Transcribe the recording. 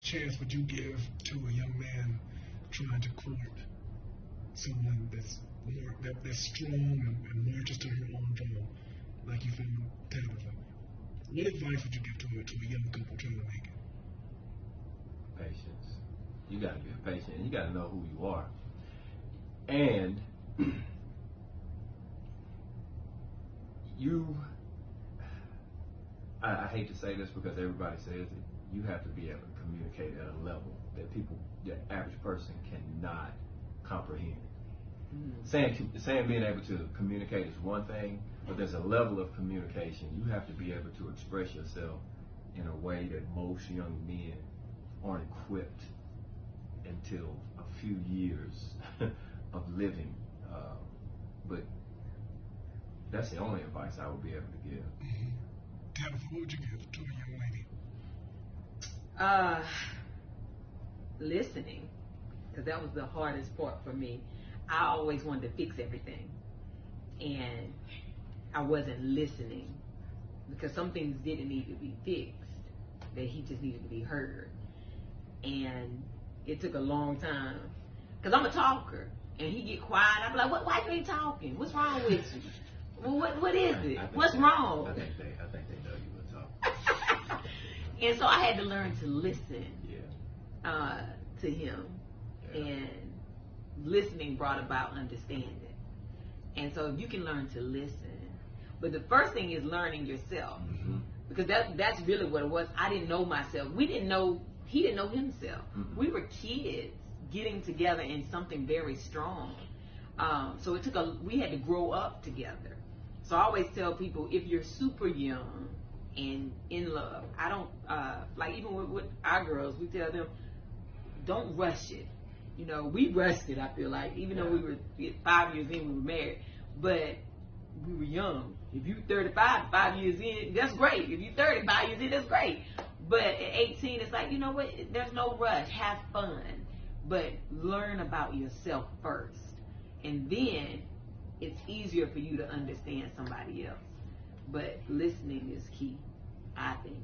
chance would you give to a young man trying to court someone that's strong and marches to her own goal, like you found Tabitha? What advice would you give to a young couple trying to make it? Patience. You got to be patient, and you got to know who you are. And I hate to say this because everybody says it, you have to be able to communicate at a level that the average person cannot comprehend. Saying being able to communicate is one thing, but there's a level of communication. You have to be able to express yourself in a way that most young men aren't equipped until a few years of living. But that's the only advice I would be able to give. Tabitha, what would you give to a young lady? Listening, because that was the hardest part for me. I always wanted to fix everything, and I wasn't listening because some things didn't need to be fixed, that he just needed to be heard. And it took a long time because I'm a talker, and he get quiet. I'm like, why you ain't talking? What's wrong with you? What is it? What's wrong? I think they know you were talking. And so I had to learn to listen Yeah. to him, Yeah. and listening brought about understanding. And so you can learn to listen, but the first thing is learning yourself, because that's really what it was. I didn't know myself. He didn't know himself. We were kids getting together in something very strong. So we had to grow up together. So I always tell people, if you're super young and in love, I don't like, even with our girls, we tell them, don't rush it. You know, we rushed it, I feel like, even though we were 5 years in, we were married, but we were young. If you're 35, 5 years in, that's great. If you're 35 years in, that's great. But at 18, it's like, you know what, there's no rush. Have fun, but learn about yourself first. And then it's easier for you to understand somebody else. But listening is key, I think.